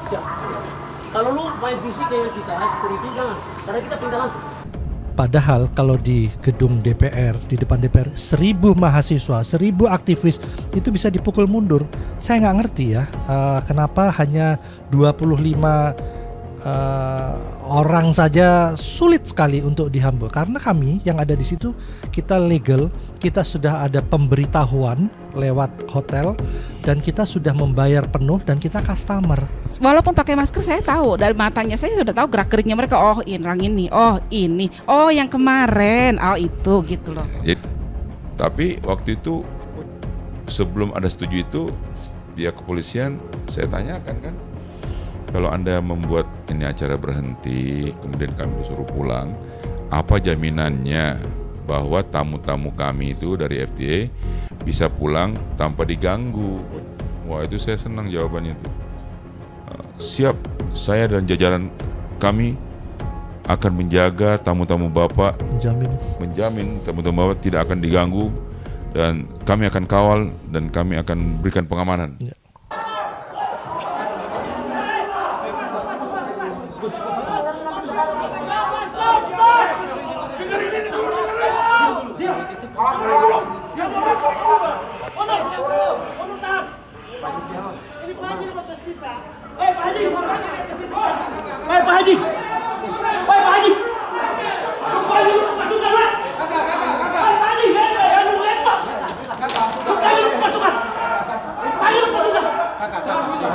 Siap. Kalau lu main fisik kayak kita, security jangan, karena kita pindah langsung. Padahal kalau di gedung DPR, di depan DPR, 1.000 mahasiswa, 1.000 aktivis itu bisa dipukul mundur. Saya nggak ngerti ya, kenapa hanya 25 orang saja sulit sekali untuk dihambur. Karena kami yang ada di situ, kita legal, kita sudah ada pemberitahuan lewat hotel, dan kita sudah membayar penuh, dan kita customer. Walaupun pakai masker, saya tahu dari matanya, saya sudah tahu gerak geriknya mereka. Oh ini, oh ini, oh yang kemarin, oh itu gitu loh. Tapi waktu itu sebelum ada setuju itu, pihak kepolisian saya tanyakan kan, kalau Anda membuat ini acara berhenti, kemudian kami disuruh pulang, apa jaminannya bahwa tamu-tamu kami itu dari FTA bisa pulang tanpa diganggu? Wah, itu saya senang jawabannya itu. Siap, saya dan jajaran kami akan menjaga tamu-tamu Bapak, menjamin tamu-tamu Bapak tidak akan diganggu, dan kami akan kawal dan kami akan berikan pengamanan. Ya.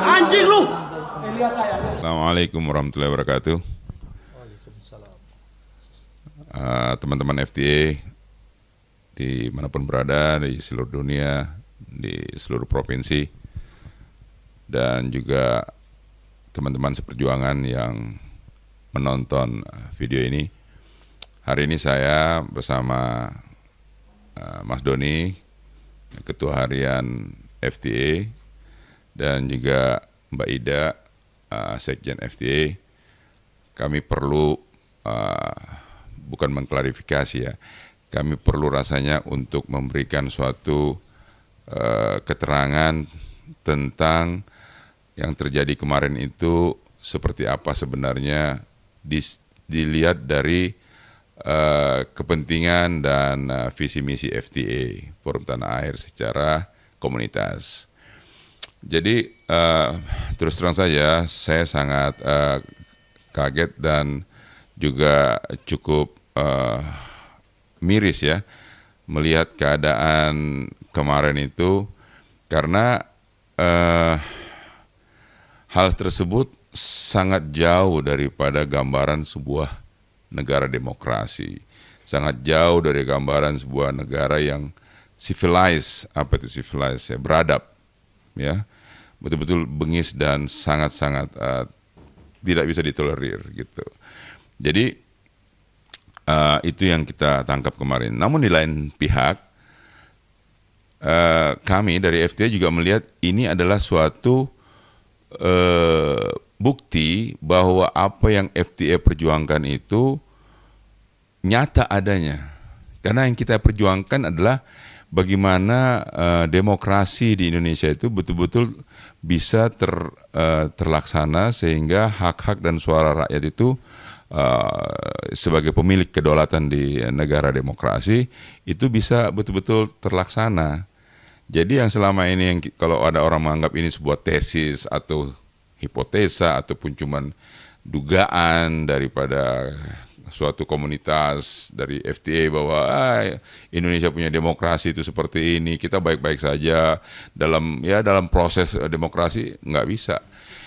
Anjing lu. Assalamualaikum warahmatullahi wabarakatuh. Teman-teman FTA dimanapun berada di seluruh dunia, di seluruh provinsi, dan juga teman-teman seperjuangan yang menonton video ini. Hari ini saya bersama Mas Doni, Ketua Harian FTA, dan juga Mbak Ida, Sekjen FTA. Kami perlu bukan mengklarifikasi ya, kami perlu rasanya untuk memberikan suatu keterangan tentang yang terjadi kemarin itu seperti apa sebenarnya, dilihat dari kepentingan dan visi misi FTA, Forum Tanah Air secara komunitas. Jadi terus terang saja saya sangat kaget dan juga cukup miris ya melihat keadaan kemarin itu, karena hal tersebut sangat jauh daripada gambaran sebuah negara demokrasi, sangat jauh dari gambaran sebuah negara yang civilized. Apa itu civilized ya? Beradab ya, betul-betul bengis dan sangat-sangat tidak bisa ditolerir gitu. Jadi itu yang kita tangkap kemarin. Namun di lain pihak, kami dari FTA juga melihat ini adalah suatu bukti bahwa apa yang FTA perjuangkan itu nyata adanya. Karena yang kita perjuangkan adalah bagaimana demokrasi di Indonesia itu betul-betul bisa terlaksana, sehingga hak-hak dan suara rakyat itu sebagai pemilik kedaulatan di negara demokrasi itu bisa betul-betul terlaksana. Jadi yang selama ini, yang kalau ada orang menganggap ini sebuah tesis atau hipotesa ataupun cuman dugaan daripada suatu komunitas dari FTA bahwa Indonesia punya demokrasi itu seperti ini, kita baik-baik saja dalam proses demokrasi, nggak bisa.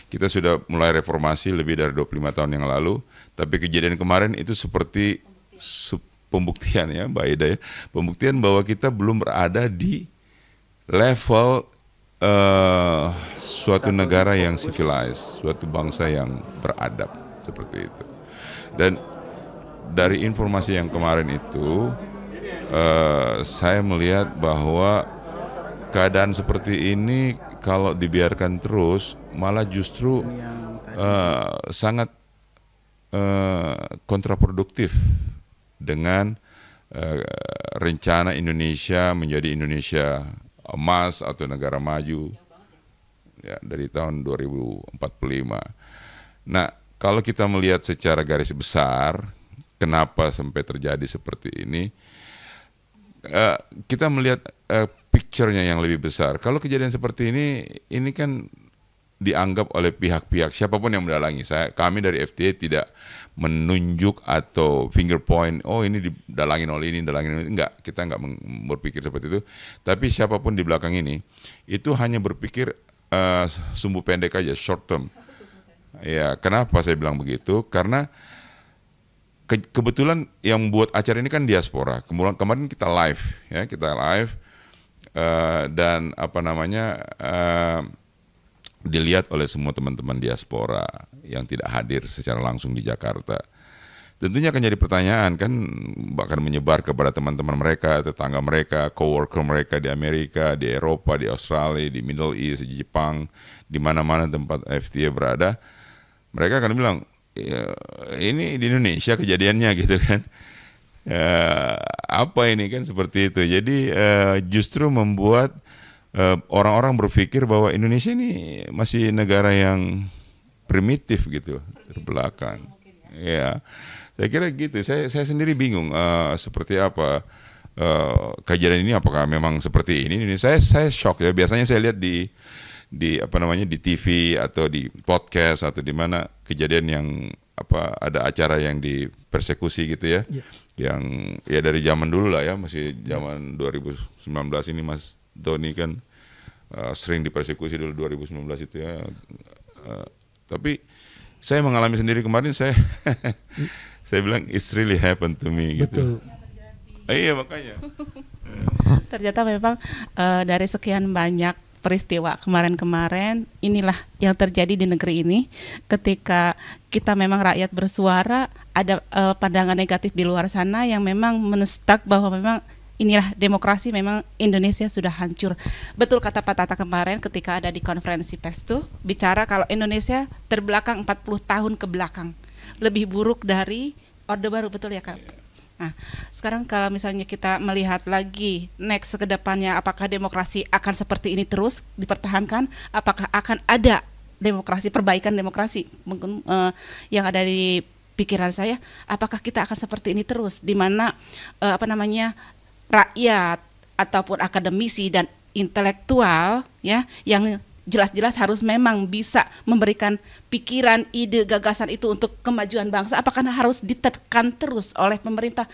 Kita sudah mulai reformasi lebih dari 25 tahun yang lalu, tapi kejadian kemarin itu seperti pembuktian ya Mbak Ida ya, pembuktian bahwa kita belum berada di level suatu negara yang civilized, suatu bangsa yang beradab seperti itu. Dan dari informasi yang kemarin itu, saya melihat bahwa keadaan seperti ini kalau dibiarkan terus malah justru sangat kontraproduktif dengan rencana Indonesia menjadi Indonesia emas atau negara maju ya, dari tahun 2045. Nah, kalau kita melihat secara garis besar, kenapa sampai terjadi seperti ini, kita melihat picture-nya yang lebih besar. Kalau kejadian seperti ini kan dianggap oleh pihak-pihak siapapun yang mendalangi. Kami dari FTA tidak menunjuk atau finger point, oh ini didalangin oleh ini, enggak, kita enggak berpikir seperti itu. Tapi siapapun di belakang ini itu hanya berpikir sumbu pendek aja, short term. Ya, kenapa saya bilang begitu? Karena kebetulan yang buat acara ini kan diaspora. Kemarin kita live, ya, dan dilihat oleh semua teman-teman diaspora yang tidak hadir secara langsung di Jakarta. Tentunya akan jadi pertanyaan kan, bahkan menyebar kepada teman-teman mereka, tetangga mereka, coworker mereka di Amerika, di Eropa, di Australia, di Middle East, di Jepang, di mana-mana tempat FTA berada. Mereka akan bilang, ya, ini di Indonesia kejadiannya gitu kan. Apa ini kan seperti itu. Jadi justru membuat orang-orang berpikir bahwa Indonesia ini masih negara yang primitif gitu, terbelakang. Ya, saya kira gitu. Saya sendiri bingung seperti apa kejadian ini. Apakah memang seperti ini? Saya shock ya. Biasanya saya lihat di TV atau di podcast atau di mana kejadian yang ada acara yang dipersekusi gitu ya. Yang ya dari zaman dulu lah ya, masih zaman 2019 ini Mas Doni kan sering dipersekusi dulu 2019 itu ya. Tapi saya mengalami sendiri kemarin, saya bilang it's really happened to me gitu. Iya makanya. Ternyata memang dari sekian banyak peristiwa kemarin-kemarin, inilah yang terjadi di negeri ini. Ketika kita memang rakyat bersuara, ada pandangan negatif di luar sana yang memang menestak bahwa memang inilah demokrasi, memang Indonesia sudah hancur. Betul kata Pak Tata kemarin ketika ada di konferensi pers itu, bicara kalau Indonesia terbelakang 40 tahun ke belakang. Lebih buruk dari Orde Baru, betul ya Kak? Nah, sekarang kalau misalnya kita melihat lagi next ke depannya, apakah demokrasi akan seperti ini terus dipertahankan? Apakah akan ada demokrasi, perbaikan demokrasi? Mungkin yang ada di pikiran saya, apakah kita akan seperti ini terus? Di mana rakyat ataupun akademisi dan intelektual ya yang jelas-jelas harus memang bisa memberikan pikiran, ide, gagasan itu untuk kemajuan bangsa, apakah harus ditekan terus oleh pemerintah?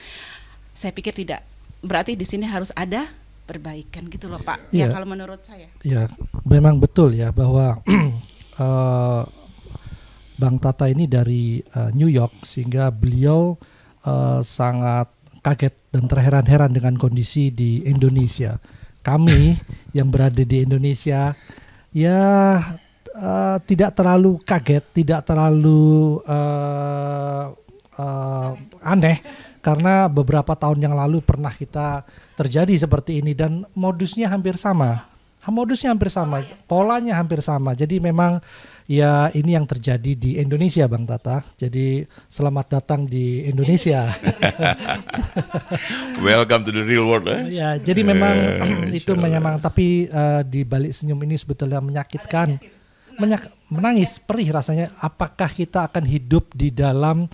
Saya pikir tidak. Berarti di sini harus ada perbaikan gitu loh Pak. Ya kalau menurut saya. Ya, memang betul ya bahwa Bang Tata ini dari New York, sehingga beliau sangat kaget dan terheran-heran dengan kondisi di Indonesia. Kami yang berada di Indonesia tidak terlalu kaget, tidak terlalu aneh, karena beberapa tahun yang lalu pernah kita terjadi seperti ini dan modusnya hampir sama. Polanya hampir sama. Jadi memang ya ini yang terjadi di Indonesia Bang Tata. Jadi selamat datang di Indonesia. Welcome to the real world. Ya, jadi memang itu memang, tapi di balik senyum ini sebetulnya menyakitkan. Menangis, perih rasanya. Apakah kita akan hidup di dalam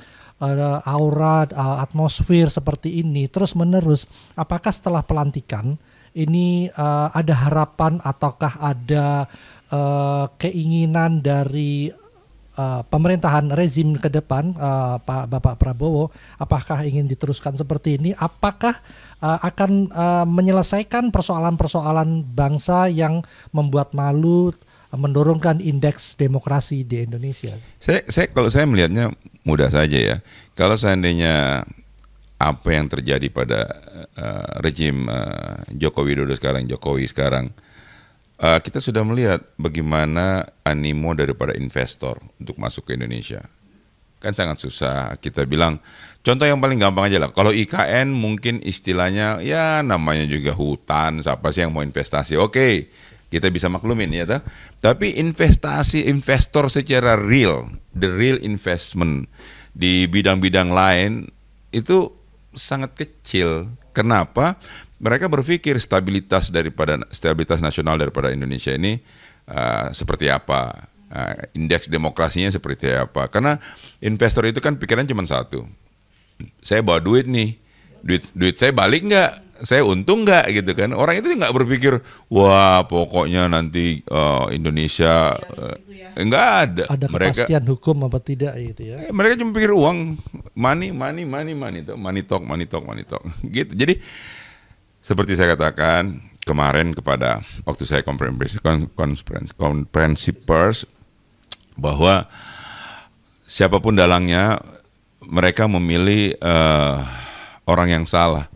aura, atmosfer seperti ini terus menerus? Apakah setelah pelantikan ini ada harapan ataukah ada keinginan dari pemerintahan rezim ke depan, Bapak Prabowo, apakah ingin diteruskan seperti ini? Apakah akan menyelesaikan persoalan-persoalan bangsa yang membuat malu, mendorongkan indeks demokrasi di Indonesia? Kalau saya melihatnya mudah saja ya. Kalau seandainya apa yang terjadi pada rejim Jokowi sekarang, kita sudah melihat bagaimana animo daripada investor untuk masuk ke Indonesia. Kan sangat susah. Kita bilang, contoh yang paling gampang aja lah. Kalau IKN mungkin istilahnya, ya namanya juga hutan, siapa sih yang mau investasi? Oke, kita bisa maklumin ya. Tapi investor secara real, the real investment di bidang-bidang lain itu sangat kecil. Kenapa? Mereka berpikir stabilitas nasional daripada Indonesia ini seperti apa, indeks demokrasinya seperti apa. Karena investor itu kan pikiran cuma satu, saya bawa duit nih, duit saya balik nggak? Saya untung nggak gitu kan? Orang itu nggak berpikir, wah pokoknya nanti Indonesia nggak ada. Ada kepastian hukum apa tidak gitu ya? Mereka cuma pikir uang, money talk, gitu. Jadi seperti saya katakan kemarin waktu saya konferensi pers, bahwa siapapun dalangnya mereka memilih orang yang salah.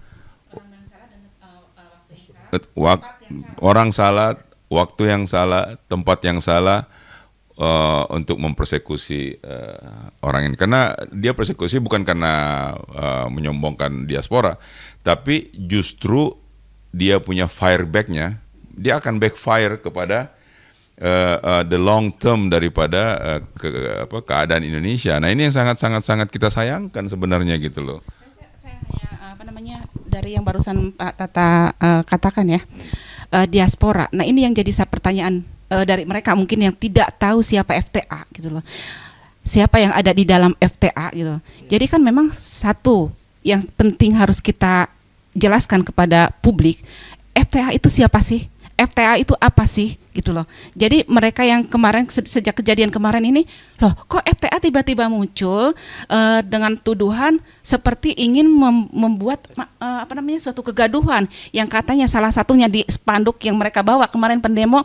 Orang salah, waktu yang salah, tempat yang salah untuk mempersekusi orang ini. Karena dia persekusi bukan karena menyombongkan diaspora, tapi justru dia punya fireback-nya, dia akan backfire kepada the long term daripada keadaan Indonesia. Nah ini yang sangat kita sayangkan sebenarnya gitu loh. Saya hanya dari yang barusan Pak Tata katakan ya, diaspora. Nah ini yang jadi pertanyaan dari mereka mungkin yang tidak tahu siapa FTA gitu loh, siapa yang ada di dalam FTA gitu. Jadi kan memang satu yang penting harus kita jelaskan kepada publik, FTA itu siapa sih? FTA itu apa sih gitu loh. Jadi mereka yang kemarin sejak kejadian kemarin ini, loh kok FTA tiba-tiba muncul dengan tuduhan seperti ingin membuat suatu kegaduhan yang katanya salah satunya di spanduk yang mereka bawa kemarin pendemo,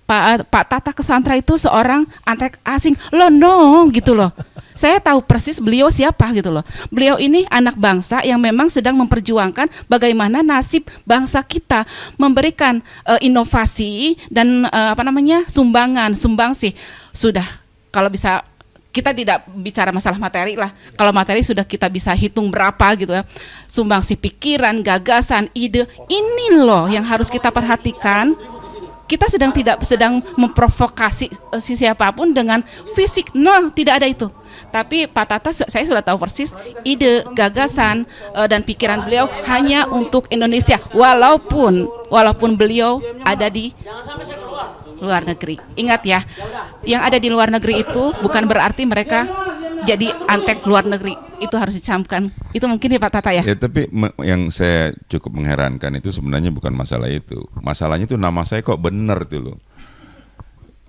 Pak Tata Cassandra itu seorang antek asing. Loh no gitu loh. Saya tahu persis beliau siapa gitu loh. Beliau ini anak bangsa yang memang sedang memperjuangkan bagaimana nasib bangsa kita, memberikan inovasi dan sumbangsi. Sudah kalau bisa kita tidak bicara masalah materi lah. Kalau materi sudah kita bisa hitung berapa gitu ya. Sumbangsi pikiran, gagasan, ide. Ini loh yang harus kita perhatikan. Kita tidak sedang memprovokasi siapapun dengan fisik, no, tidak ada itu. Tapi Pak Tata saya sudah tahu persis ide, gagasan dan pikiran beliau hanya untuk Indonesia, walaupun beliau ada di luar negeri. Ingat ya, yang ada di luar negeri itu bukan berarti mereka jadi antek luar negeri. Itu harus dicamkan. Itu mungkin ya Pak Tata ya. Ya tapi yang saya cukup mengherankan itu sebenarnya bukan masalah itu. Masalahnya itu nama saya kok bener tuh loh.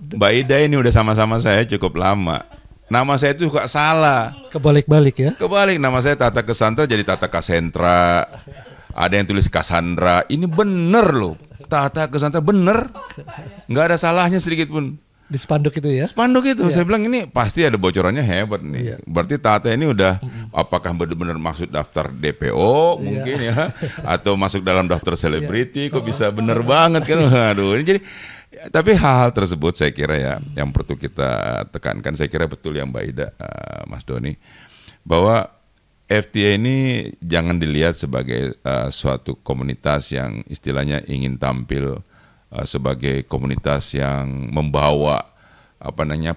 Mbak Ida ini udah sama-sama saya cukup lama. Nama saya itu kok salah. Kebalik-balik ya. Kebalik, nama saya Tata Cassandra jadi Tata Cassandra. Ada yang tulis Cassandra. Ini bener loh. Tata Cassandra bener. Nggak ada salahnya sedikit pun. Di spanduk itu ya? Spanduk itu, ya. Saya bilang ini pasti ada bocorannya hebat nih. Ya. Berarti Tata ini udah apakah benar-benar maksud daftar DPO mungkin ya, atau masuk dalam daftar selebriti, kok bisa bener banget kan? Aduh, ini jadi. Tapi hal-hal tersebut saya kira ya, yang perlu kita tekankan. Saya kira betul yang Mbak Ida, Mas Doni, bahwa FTA ini jangan dilihat sebagai suatu komunitas yang istilahnya ingin tampil sebagai komunitas yang membawa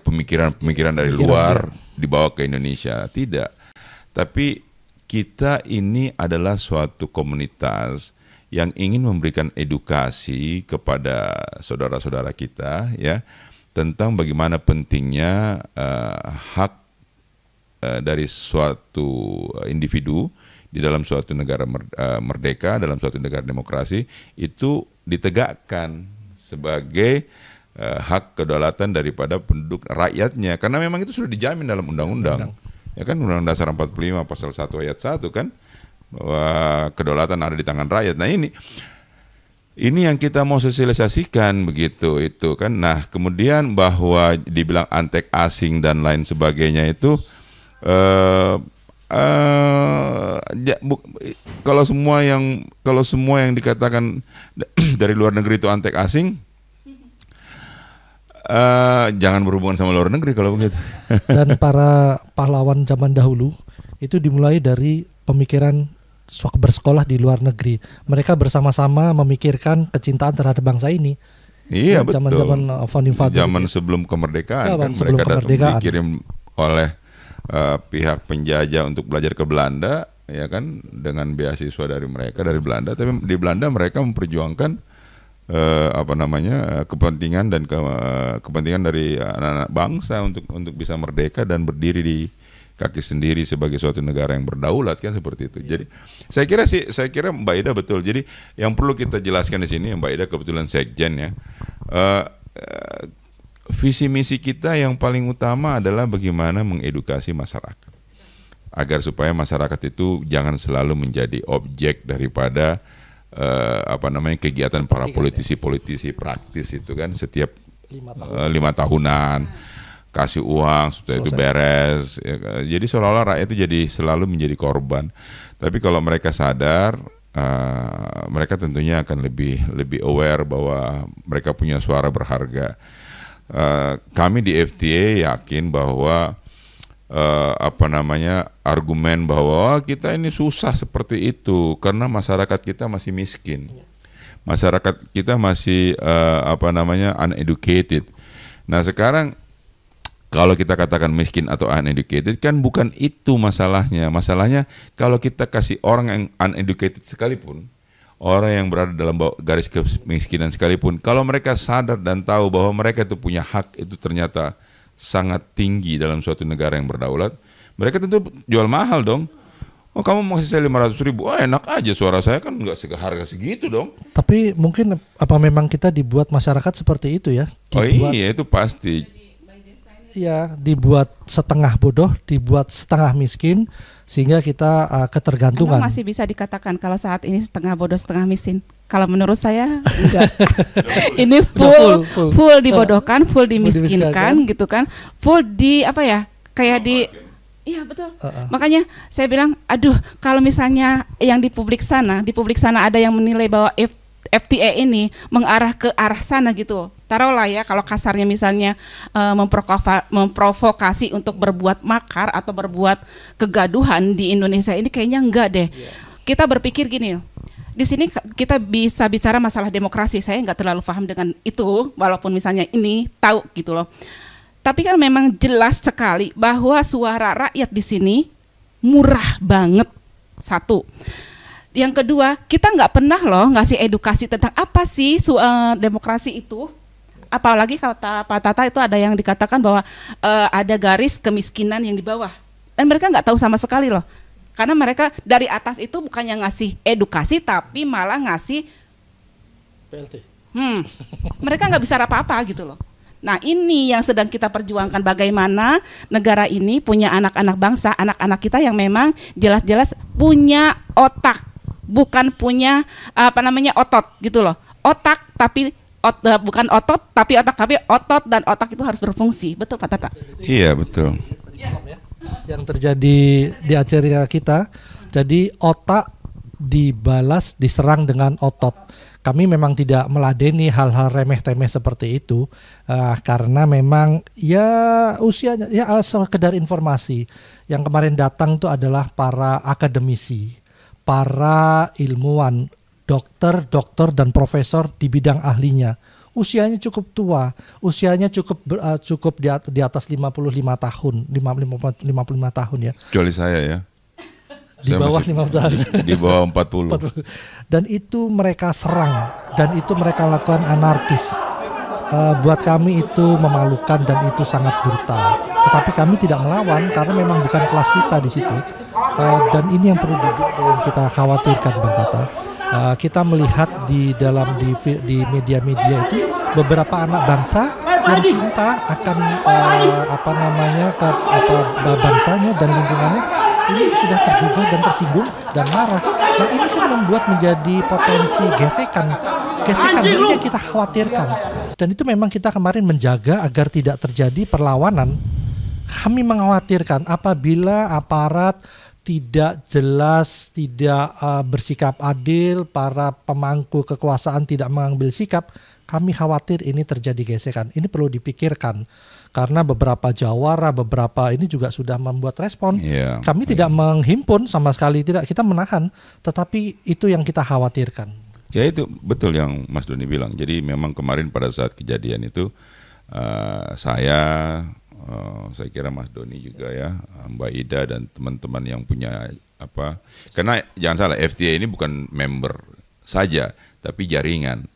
pemikiran-pemikiran dari luar dibawa ke Indonesia. Tidak. Tapi kita ini adalah suatu komunitas yang ingin memberikan edukasi kepada saudara-saudara kita ya tentang bagaimana pentingnya hak dari suatu individu di dalam suatu negara merdeka, dalam suatu negara demokrasi itu ditegakkan sebagai hak kedaulatan daripada penduduk rakyatnya, karena memang itu sudah dijamin dalam undang-undang. Ya kan, Undang-Undang Dasar 45 pasal 1 ayat 1 kan, bahwa kedaulatan ada di tangan rakyat. Nah ini yang kita mau sosialisasikan begitu itu kan. Nah kemudian bahwa dibilang antek asing dan lain sebagainya itu kalau semua yang dikatakan dari luar negeri itu antek asing, jangan berhubungan sama luar negeri kalau begitu. Dan para pahlawan zaman dahulu itu dimulai dari pemikiran bersekolah di luar negeri. Mereka bersama-sama memikirkan kecintaan terhadap bangsa ini. Iya betul. Zaman founding father. Zaman sebelum kemerdekaan kan mereka datang dikirim oleh pihak penjajah untuk belajar ke Belanda, ya kan, dengan beasiswa dari mereka dari Belanda. Tapi di Belanda mereka memperjuangkan kepentingan dan kepentingan dari anak-anak bangsa untuk bisa merdeka dan berdiri di kaki sendiri sebagai suatu negara yang berdaulat, kan seperti itu. Jadi saya kira Mbak Ida betul. Jadi yang perlu kita jelaskan di sini, Mbak Ida kebetulan sekjen ya. Visi misi kita yang paling utama adalah bagaimana mengedukasi masyarakat agar supaya masyarakat itu jangan selalu menjadi objek daripada kegiatan para politisi praktis itu kan setiap 5 tahunan kasih uang supaya itu beres ya. Jadi seolah-olah rakyat itu jadi selalu menjadi korban. Tapi kalau mereka sadar, mereka tentunya akan lebih aware bahwa mereka punya suara berharga. Kami di FTA yakin bahwa argumen bahwa kita ini susah seperti itu karena masyarakat kita masih miskin, masyarakat kita masih uneducated. Nah sekarang kalau kita katakan miskin atau uneducated kan bukan itu masalahnya. Masalahnya kalau kita kasih orang yang uneducated sekalipun, orang yang berada dalam garis kemiskinan sekalipun, kalau mereka sadar dan tahu bahwa mereka itu punya hak, itu ternyata sangat tinggi dalam suatu negara yang berdaulat, mereka tentu jual mahal dong. Oh kamu mau kasih saya 500.000, oh enak aja, suara saya kan nggak harga segitu dong. Tapi mungkin apa memang kita dibuat masyarakat seperti itu ya? Oh iya itu pasti. Ya, dibuat setengah bodoh, dibuat setengah miskin, sehingga kita ketergantungan. Emang masih bisa dikatakan kalau saat ini setengah bodoh setengah miskin? Kalau menurut saya enggak. Ini full dibodohkan, full dimiskinkan gitu kan, full iya betul. Makanya saya bilang, aduh kalau misalnya yang di publik sana ada yang menilai bahwa FTA ini mengarah ke arah sana gitu. Taruhlah ya kalau kasarnya misalnya memprovokasi untuk berbuat makar atau berbuat kegaduhan di Indonesia ini, kayaknya enggak deh. Kita berpikir gini, di sini kita bisa bicara masalah demokrasi. Saya nggak terlalu paham dengan itu, walaupun misalnya ini tahu gitu loh. Tapi kan memang jelas sekali bahwa suara rakyat di sini murah banget. Satu. Yang kedua, kita nggak pernah loh ngasih edukasi tentang apa sih demokrasi itu. Apalagi kalau Pak Tata itu ada yang dikatakan bahwa ada garis kemiskinan yang di bawah. Dan mereka nggak tahu sama sekali loh. Karena mereka dari atas itu bukannya ngasih edukasi, tapi malah ngasih PLT. Mereka nggak bisa apa-apa gitu loh. Nah ini yang sedang kita perjuangkan, bagaimana negara ini punya anak-anak bangsa, anak-anak kita yang memang jelas-jelas punya otak, bukan punya otot gitu loh. Otak tapi bukan otot tapi otak, tapi otot dan otak itu harus berfungsi. Betul Pak Tata? Iya betul. Yang terjadi di acara kita, jadi otak dibalas diserang dengan otot. Kami memang tidak meladeni hal-hal remeh-temeh seperti itu, karena memang ya usianya ya sekedar informasi. Yang kemarin datang itu adalah para akademisi, para ilmuwan, dokter dan profesor di bidang ahlinya. Usianya cukup tua, usianya cukup di atas 55 tahun, 55 tahun ya. Kecuali saya ya. Di bawah 50 tahun. Di bawah 40. Dan itu mereka serang, dan itu mereka lakukan anarkis. Buat kami itu memalukan dan itu sangat brutal. Tetapi kami tidak melawan karena memang bukan kelas kita di situ. Dan ini yang perlu kita khawatirkan, Bang Tata. Kita melihat di media-media itu beberapa anak bangsa yang cinta akan bangsanya dan lingkungannya ini sudah tergugah dan tersinggung dan marah. Nah ini kan membuat menjadi potensi gesekan ini yang kita khawatirkan. Dan itu memang kita kemarin menjaga agar tidak terjadi perlawanan. Kami mengkhawatirkan apabila aparat tidak jelas, tidak bersikap adil, para pemangku kekuasaan tidak mengambil sikap, kami khawatir ini terjadi gesekan. Ini perlu dipikirkan karena beberapa jawara, beberapa ini juga sudah membuat respon. Kami tidak menghimpun sama sekali, tidak, kita menahan, tetapi itu yang kita khawatirkan. Ya itu betul yang Mas Doni bilang. Jadi memang kemarin pada saat kejadian itu saya saya kira Mas Doni juga ya, Mbak Ida dan teman-teman yang punya apa. Karena jangan salah, FTA ini bukan member saja, tapi jaringan.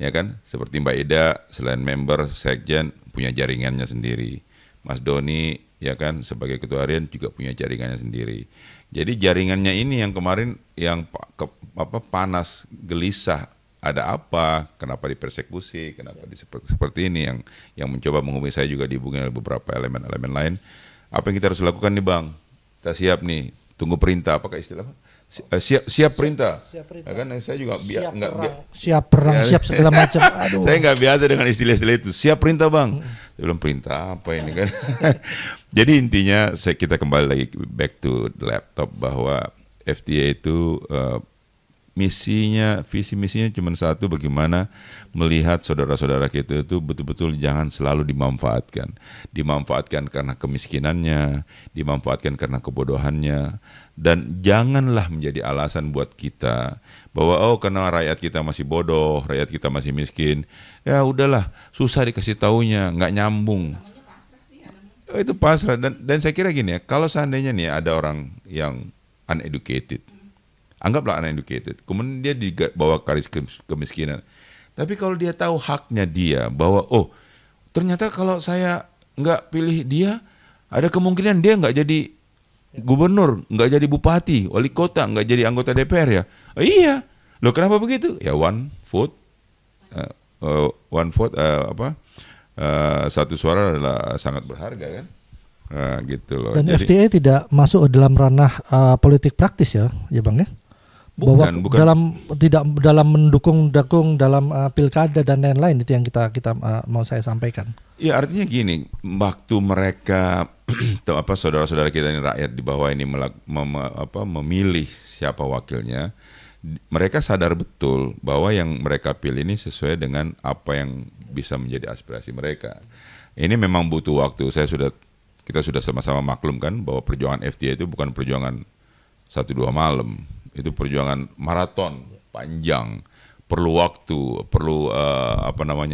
Ya kan? Seperti Mbak Ida selain member, sekjen punya jaringannya sendiri. Mas Doni ya kan sebagai ketua harian juga punya jaringannya sendiri. Jadi jaringannya ini yang kemarin yang panas, gelisah, ada apa, kenapa dipersekusi, kenapa seperti ini yang mencoba menghubungi saya juga dihubungi oleh beberapa elemen-elemen lain. Apa yang kita harus lakukan nih Bang? Kita siap nih, tunggu perintah, apakah istilah apa? Siap perintah. Ya kan saya juga siap perang, siap segala macam. Aduh. Saya nggak biasa dengan istilah-istilah itu. Siap perintah Bang. Belum perintah apa ini kan. Jadi intinya kita kembali lagi back to the laptop bahwa FTA itu visi misinya cuma satu, bagaimana melihat saudara-saudara kita itu betul-betul jangan selalu dimanfaatkan karena kemiskinannya, dimanfaatkan karena kebodohannya, dan janganlah menjadi alasan buat kita bahwa karena rakyat kita masih bodoh, rakyat kita masih miskin, ya udahlah susah dikasih taunya, nggak nyambung. Itu pasrah dan saya kira gini ya, kalau seandainya nih ada orang yang uneducated, anggaplah uneducated, kemudian dia dibawa garis kemiskinan. Tapi kalau dia tahu haknya dia, bahwa ternyata kalau saya nggak pilih dia, ada kemungkinan dia nggak jadi gubernur, nggak jadi bupati, wali kota, nggak jadi anggota DPR ya. Iya, loh kenapa begitu? Ya one vote, satu suara adalah sangat berharga kan. Gitu loh. Dan jadi, FTA tidak masuk dalam ranah politik praktis ya Bang ya? Bukan. Tidak dalam mendukung dalam pilkada dan lain-lain, itu yang kita mau saya sampaikan. Ya artinya gini, waktu mereka saudara-saudara kita ini, rakyat di bawah ini memilih siapa wakilnya, mereka sadar betul bahwa yang mereka pilih ini sesuai dengan apa yang bisa menjadi aspirasi mereka. Ini memang butuh waktu. Kita sudah sama-sama maklum kan bahwa perjuangan FTA itu bukan perjuangan 1-2 malam. Itu perjuangan maraton panjang, perlu waktu, perlu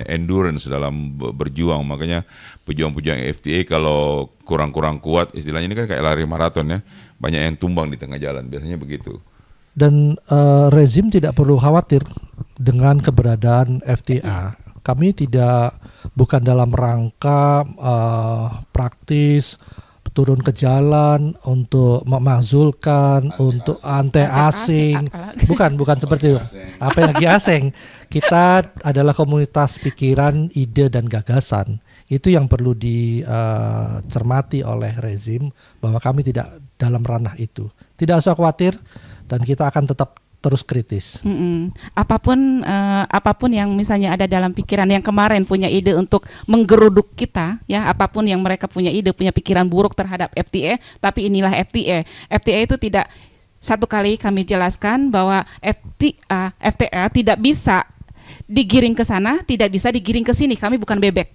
endurance dalam berjuang. Makanya pejuang-pejuang FTA kalau kurang-kurang kuat, istilahnya ini kan kayak lari maraton ya, banyak yang tumbang di tengah jalan, biasanya begitu. Dan rezim tidak perlu khawatir dengan keberadaan FTA. Kami bukan dalam rangka praktis turun ke jalan untuk memakzulkan, untuk anti-asing. Bukan seperti itu. Apa yang lagi asing? Kita adalah komunitas pikiran, ide, dan gagasan. Itu yang perlu dicermati oleh rezim, bahwa kami tidak dalam ranah itu. Tidak usah khawatir, dan kita akan tetap terus kritis. Apapun yang misalnya ada dalam pikiran, yang kemarin punya ide untuk menggeruduk kita, ya apapun yang mereka punya ide, punya pikiran buruk terhadap FTA, tapi inilah FTA. FTA itu tidak, satu kali kami jelaskan bahwa FTA tidak bisa digiring ke sana, tidak bisa digiring ke sini. Kami bukan bebek.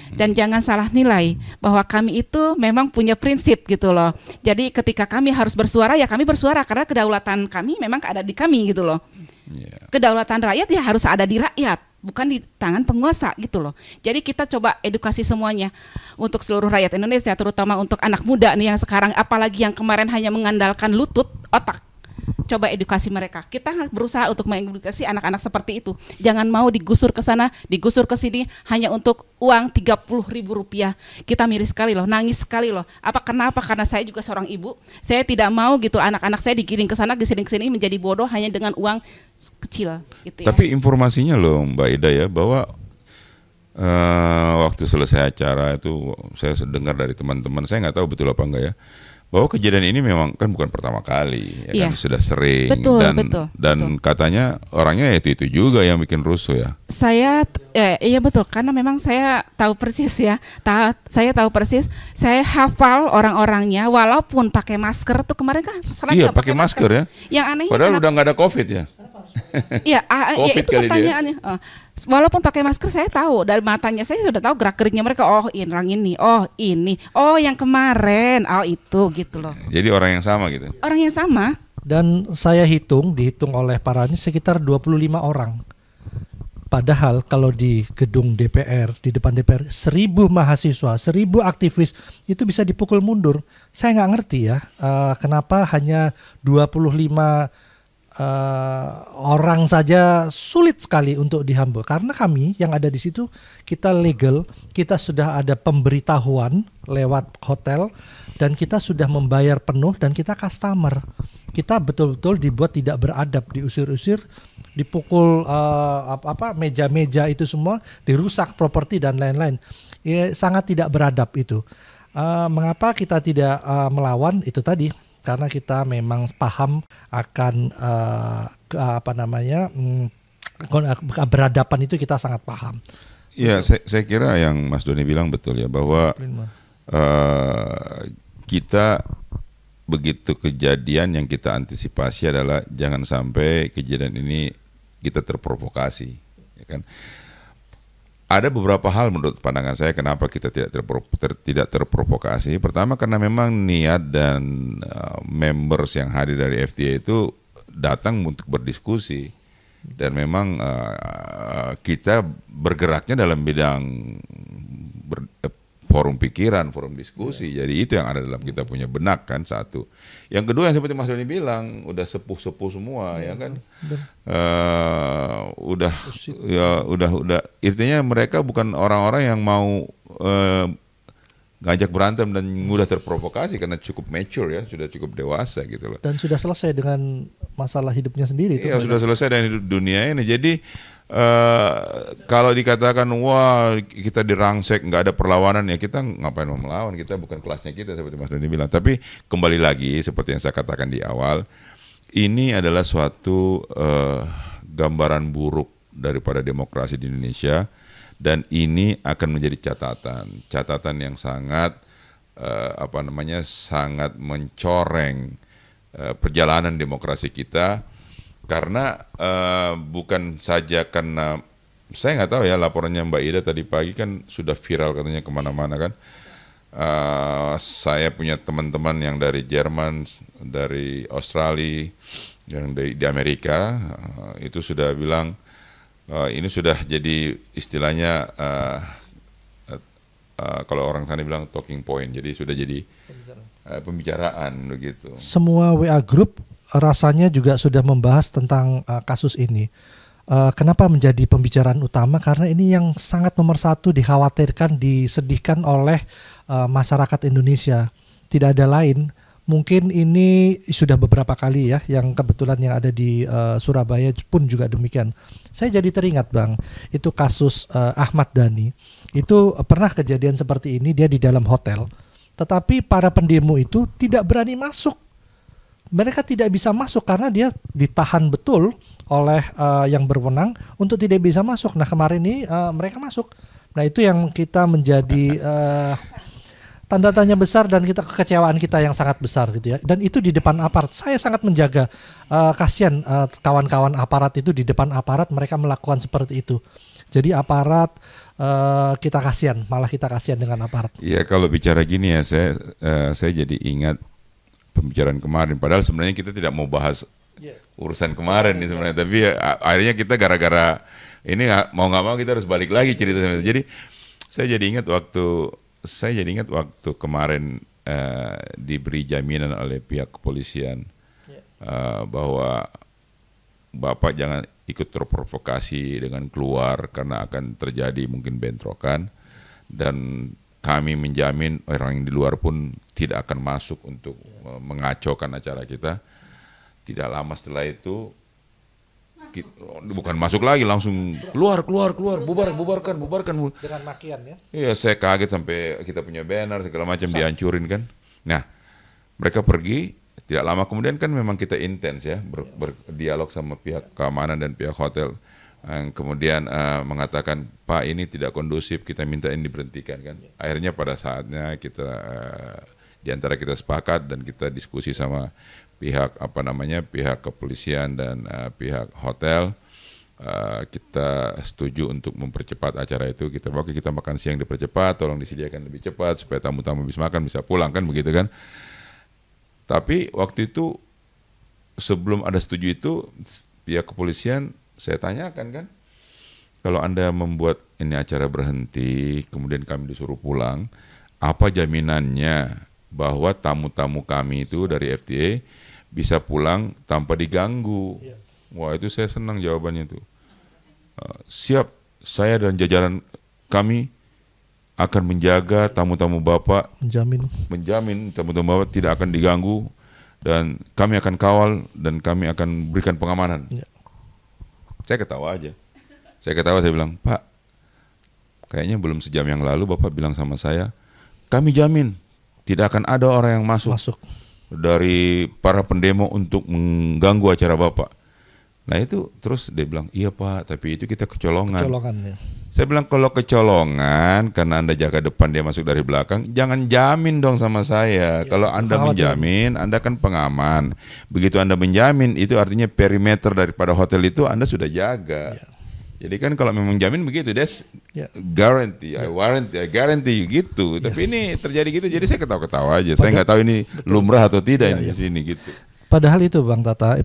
Dan jangan salah nilai bahwa kami itu memang punya prinsip gitu loh. Jadi ketika kami harus bersuara, ya kami bersuara karena kedaulatan kami memang ada di kami gitu loh. Kedaulatan rakyat ya harus ada di rakyat, bukan di tangan penguasa gitu loh. Jadi kita coba edukasi semuanya untuk seluruh rakyat Indonesia, terutama untuk anak muda nih yang sekarang, apalagi yang kemarin hanya mengandalkan lutut, otak. Coba edukasi mereka. Kita berusaha untuk mengedukasi anak-anak seperti itu. Jangan mau digusur ke sana, digusur ke sini hanya untuk uang Rp30.000. Kita miris sekali loh, nangis sekali loh. Kenapa? Karena saya juga seorang ibu. Saya tidak mau gitu anak-anak saya digiring ke sana, digiring ke sini menjadi bodoh hanya dengan uang kecil gitu ya. Tapi informasinya loh Mbak Ida ya, bahwa waktu selesai acara itu saya dengar dari teman-teman, saya nggak tahu betul apa enggak ya, bahwa kejadian ini memang kan bukan pertama kali, ya kan, sudah sering. Dan katanya orangnya itu juga yang bikin rusuh ya. Iya betul, karena memang saya tahu persis ya. Saya tahu persis, saya hafal orang-orangnya walaupun pakai masker tuh kemarin kan. Iya pakai masker ya. Yang anehnya padahal udah nggak ada COVID ya. Iya, itu pertanyaannya. Walaupun pakai masker saya tahu, dari matanya saya sudah tahu gerak-geriknya mereka. Yang kemarin, itu gitu loh. Jadi orang yang sama gitu. Orang yang sama. Dan saya dihitung oleh paranya sekitar 25 orang. Padahal kalau di gedung DPR, di depan DPR, 1.000 mahasiswa, 1.000 aktivis itu bisa dipukul mundur. Saya nggak ngerti ya, kenapa hanya 25 orang saja sulit sekali untuk dihambur. Karena kami yang ada di situ, kita legal, kita sudah ada pemberitahuan lewat hotel, dan kita sudah membayar penuh, dan kita customer. Kita betul-betul dibuat tidak beradab, diusir-usir, dipukul meja-meja itu semua, dirusak properti dan lain-lain. Ya, sangat tidak beradab itu. Mengapa kita tidak melawan itu tadi? Karena kita memang paham akan beradaban itu, kita sangat paham. Ya, saya kira yang Mas Doni bilang betul ya, bahwa kita begitu kejadian yang kita antisipasi adalah jangan sampai kejadian ini kita terprovokasi, ya kan? Ada beberapa hal menurut pandangan saya kenapa kita tidak terprovokasi. Pertama, karena memang niat dan members yang hadir dari FTA itu datang untuk berdiskusi, dan memang kita bergeraknya dalam bidang forum pikiran, forum diskusi. Jadi itu yang ada dalam kita punya benak kan, satu. Yang kedua yang seperti Mas Doni bilang, udah sepuh-sepuh semua ya kan. Udah intinya mereka bukan orang-orang yang mau ngajak berantem dan mudah terprovokasi, karena cukup mature ya, sudah cukup dewasa gitu loh. Dan sudah selesai dengan masalah hidupnya sendiri. Iya, sudah selesai dengan hidup dunia ini. Jadi kalau dikatakan wah kita dirangsek, nggak ada perlawanan, ya kita ngapain mau melawan, kita bukan kelasnya kita seperti Mas Doni bilang. Tapi kembali lagi seperti yang saya katakan di awal, ini adalah suatu gambaran buruk daripada demokrasi di Indonesia, dan ini akan menjadi catatan yang sangat sangat mencoreng perjalanan demokrasi kita. Karena bukan saja karena, saya nggak tahu ya, laporannya Mbak Ida tadi pagi kan sudah viral katanya kemana-mana kan. Saya punya teman-teman yang dari Jerman, dari Australia, yang di Amerika, itu sudah bilang ini sudah jadi istilahnya kalau orang sana bilang talking point, jadi sudah jadi pembicaraan begitu. Semua WA group rasanya juga sudah membahas tentang kasus ini. Kenapa menjadi pembicaraan utama? Karena ini yang sangat nomor satu dikhawatirkan, disedihkan oleh masyarakat Indonesia. Tidak ada lain. Mungkin ini sudah beberapa kali ya, yang kebetulan yang ada di Surabaya pun juga demikian. Saya jadi teringat Bang, itu kasus Ahmad Dhani. Itu pernah kejadian seperti ini, dia di dalam hotel. Tetapi para pendemo itu tidak berani masuk. Mereka tidak bisa masuk karena dia ditahan betul oleh yang berwenang untuk tidak bisa masuk. Nah kemarin ini mereka masuk. Nah itu yang kita menjadi tanda tanya besar, dan kita kekecewaan kita yang sangat besar gitu ya. Dan itu di depan aparat. Saya sangat menjaga, kasihan kawan-kawan aparat itu di depan aparat mereka melakukan seperti itu. Jadi aparat kita kasihan, malah kita kasihan dengan aparat. Iya, kalau bicara gini ya, saya jadi ingat pembicaraan kemarin. Padahal sebenarnya kita tidak mau bahas urusan kemarin nih sebenarnya, tapi ya, akhirnya kita gara-gara ini mau nggak mau kita harus balik lagi cerita. Jadi saya jadi ingat waktu kemarin diberi jaminan oleh pihak kepolisian bahwa Bapak jangan ikut terprovokasi dengan keluar karena akan terjadi mungkin bentrokan, dan kami menjamin orang yang di luar pun tidak akan masuk untuk mengacaukan acara kita. Tidak lama setelah itu, bukan masuk lagi, langsung keluar, bubarkan. Dengan makian ya? Iya, saya kaget sampai kita punya banner segala macam dihancurin kan. Nah, mereka pergi. Tidak lama kemudian kan memang kita intens ya berdialog sama pihak keamanan dan pihak hotel. Kemudian mengatakan, Pak ini tidak kondusif, kita minta ini diberhentikan kan. Akhirnya pada saatnya kita di antara kita sepakat dan kita diskusi sama pihak pihak kepolisian dan pihak hotel, kita setuju untuk mempercepat acara itu. Kita makan siang dipercepat, tolong disediakan lebih cepat supaya tamu-tamu bisa makan, bisa pulang kan begitu kan. Tapi waktu itu sebelum ada setuju itu, pihak kepolisian saya tanyakan kan, kalau Anda membuat ini acara berhenti, kemudian kami disuruh pulang, apa jaminannya bahwa tamu-tamu kami itu dari FTA bisa pulang tanpa diganggu? Wah, itu saya senang jawabannya itu. Siap, saya dan jajaran kami akan menjaga tamu-tamu Bapak, menjamin tamu-tamu Bapak tidak akan diganggu, dan kami akan kawal dan kami akan berikan pengamanan. Saya ketawa aja. Saya bilang, Pak, kayaknya belum sejam yang lalu Bapak bilang sama saya, kami jamin tidak akan ada orang yang masuk dari para pendemo untuk mengganggu acara Bapak. Nah itu terus dia bilang, iya Pak, tapi itu kita kecolongan. Ya. Saya bilang, kalau kecolongan karena Anda jaga depan dia masuk dari belakang, jangan jamin dong sama saya. Kalau Anda menjamin, Anda kan pengaman. Begitu Anda menjamin, itu artinya perimeter daripada hotel itu Anda sudah jaga. Jadi kan kalau memang jamin begitu, that's guarantee, I guarantee gitu. Tapi ini terjadi gitu, jadi saya ketawa-ketawa aja. Saya nggak tahu ini lumrah atau tidak di sini gitu. Padahal itu Bang Tata,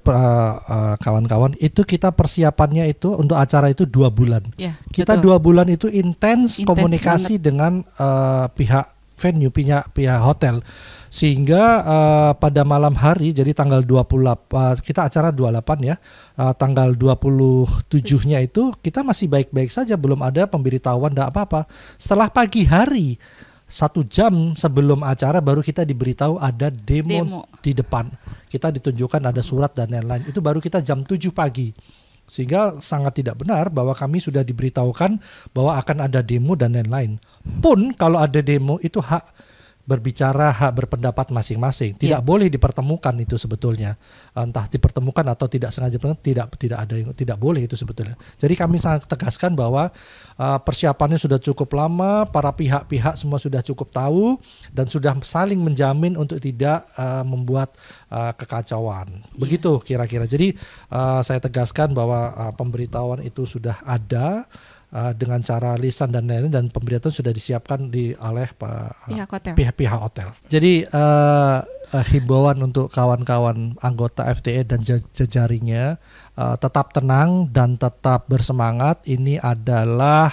kawan-kawan, itu kita persiapannya itu untuk acara itu 2 bulan. Kita 2 bulan itu intens komunikasi dengan pihak venue, pihak hotel. Sehingga pada malam hari, jadi tanggal 28, kita acara 28 ya, tanggal 27-nya itu kita masih baik-baik saja, belum ada pemberitahuan, tidak apa-apa. Setelah pagi hari, 1 jam sebelum acara baru kita diberitahu ada demo di depan. Kita ditunjukkan ada surat dan lain-lain. Itu baru kita jam 7 pagi. Sehingga sangat tidak benar bahwa kami sudah diberitahukan bahwa akan ada demo dan lain-lain. Pun kalau ada demo itu hak berbicara, hak berpendapat masing-masing. Tidak boleh dipertemukan itu sebetulnya. Entah dipertemukan atau tidak sengaja, tidak boleh itu sebetulnya. Jadi kami sangat tegaskan bahwa persiapannya sudah cukup lama, para pihak-pihak semua sudah cukup tahu dan sudah saling menjamin untuk tidak membuat kekacauan. Begitu kira-kira. Jadi saya tegaskan bahwa pemberitahuan itu sudah ada dengan cara lisan dan lain-lain, dan pemberitahuan sudah disiapkan oleh pihak hotel. Jadi himbauan untuk kawan-kawan anggota FTA dan jejaringnya, tetap tenang dan tetap bersemangat. Ini adalah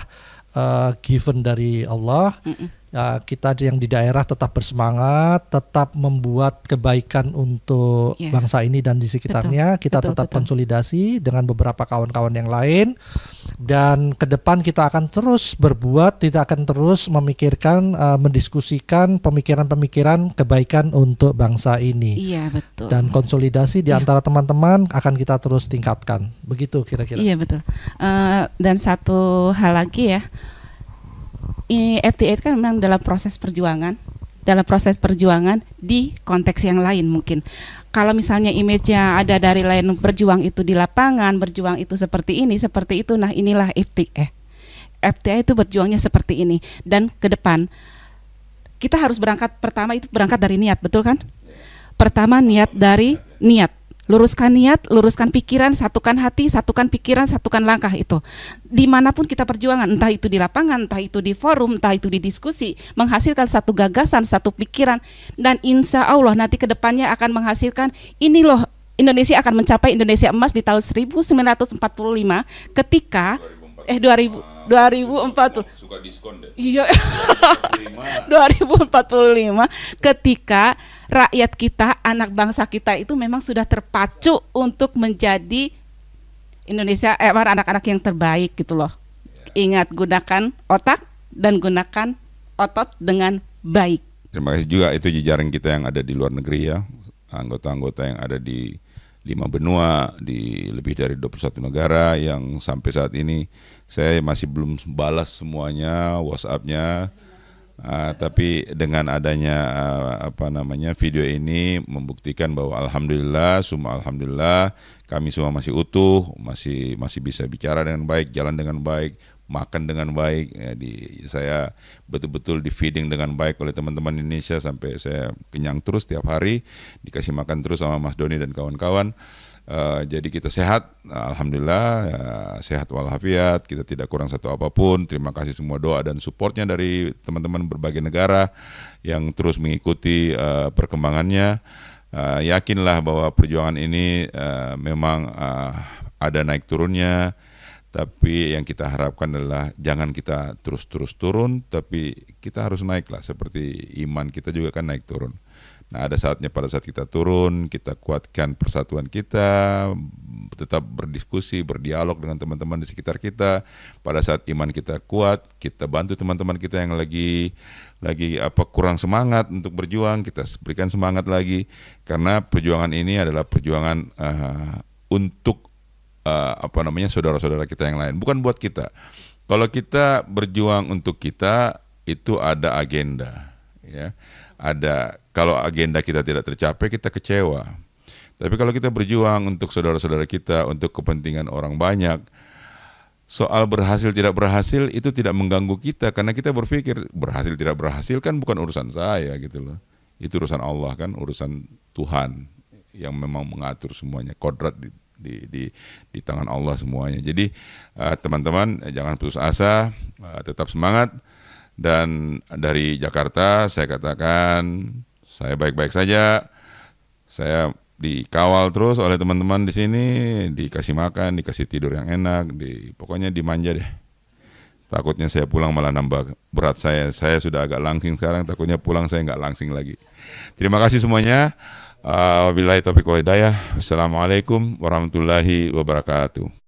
given dari Allah. Kita yang di daerah tetap bersemangat, tetap membuat kebaikan untuk bangsa ini dan di sekitarnya. Kita tetap konsolidasi dengan beberapa kawan-kawan yang lain, dan ke depan kita akan terus berbuat, tidak akan terus memikirkan, mendiskusikan pemikiran-pemikiran kebaikan untuk bangsa ini. Iya, betul. Dan konsolidasi di antara teman-teman akan kita terus tingkatkan. Begitu kira-kira. Iya, betul. Dan satu hal lagi ya, FTA kan memang dalam proses perjuangan di konteks yang lain mungkin. Kalau misalnya image-nya ada dari lain, berjuang itu di lapangan, berjuang itu seperti ini, seperti itu. Nah, inilah FTA. FTA itu berjuangnya seperti ini. Dan ke depan kita harus berangkat, pertama itu berangkat dari niat, betul kan? Pertama dari niat. Luruskan niat, luruskan pikiran, satukan hati, satukan pikiran, satukan langkah itu. Dimanapun kita perjuangan, entah itu di lapangan, entah itu di forum, entah itu di diskusi, menghasilkan satu gagasan, satu pikiran, dan insya Allah nanti kedepannya akan menghasilkan, ini loh, Indonesia akan mencapai Indonesia emas di tahun 1945 ketika 2040. Suka diskon deh. Iya. 2045 ketika rakyat kita, anak bangsa kita itu memang sudah terpacu untuk menjadi Indonesia, anak-anak yang terbaik gitu loh. Ingat, gunakan otak dan gunakan otot dengan baik. Terima kasih juga, itu jejaring kita yang ada di luar negeri ya. Anggota-anggota yang ada di 5 benua, di lebih dari 21 negara yang sampai saat ini saya masih belum balas semuanya WhatsApp-nya. Tapi dengan adanya video ini membuktikan bahwa alhamdulillah kami semua masih utuh, masih bisa bicara dengan baik, jalan dengan baik, makan dengan baik. Saya betul-betul di feeding dengan baik oleh teman-teman Indonesia sampai saya kenyang terus tiap hari, dikasih makan terus sama Mas Doni dan kawan-kawan. Jadi kita sehat, alhamdulillah, sehat walafiat, kita tidak kurang satu apapun. Terima kasih semua doa dan supportnya dari teman-teman berbagai negara yang terus mengikuti perkembangannya. Yakinlah bahwa perjuangan ini memang ada naik turunnya, Tapi yang kita harapkan adalah jangan kita terus-terus turun, tapi kita harus naik lah. Seperti iman kita juga kan naik turun. Nah, ada saatnya pada saat kita turun, kita kuatkan persatuan kita, tetap berdiskusi, berdialog dengan teman-teman di sekitar kita. Pada saat iman kita kuat, kita bantu teman-teman kita yang lagi kurang semangat untuk berjuang, kita berikan semangat lagi. Karena perjuangan ini adalah perjuangan untuk saudara-saudara kita yang lain, bukan buat kita. Kalau kita berjuang untuk kita, itu ada agenda, ya. Kalau agenda kita tidak tercapai, kita kecewa. Tapi kalau kita berjuang untuk saudara-saudara kita, untuk kepentingan orang banyak, soal berhasil tidak berhasil itu tidak mengganggu kita, karena kita berpikir berhasil tidak berhasil kan bukan urusan saya gitu loh. Itu urusan Allah kan, urusan Tuhan yang memang mengatur semuanya, kodrat di tangan Allah semuanya. Jadi teman-teman jangan putus asa, tetap semangat. Dan dari Jakarta saya katakan saya baik-baik saja. Saya dikawal terus oleh teman-teman di sini, dikasih makan, dikasih tidur yang enak, pokoknya dimanja deh. Takutnya saya pulang malah nambah berat saya. Saya sudah agak langsing sekarang, takutnya pulang saya nggak langsing lagi. Terima kasih semuanya. Wabillahi taufiq wal hidayah. Wassalamualaikum warahmatullahi wabarakatuh.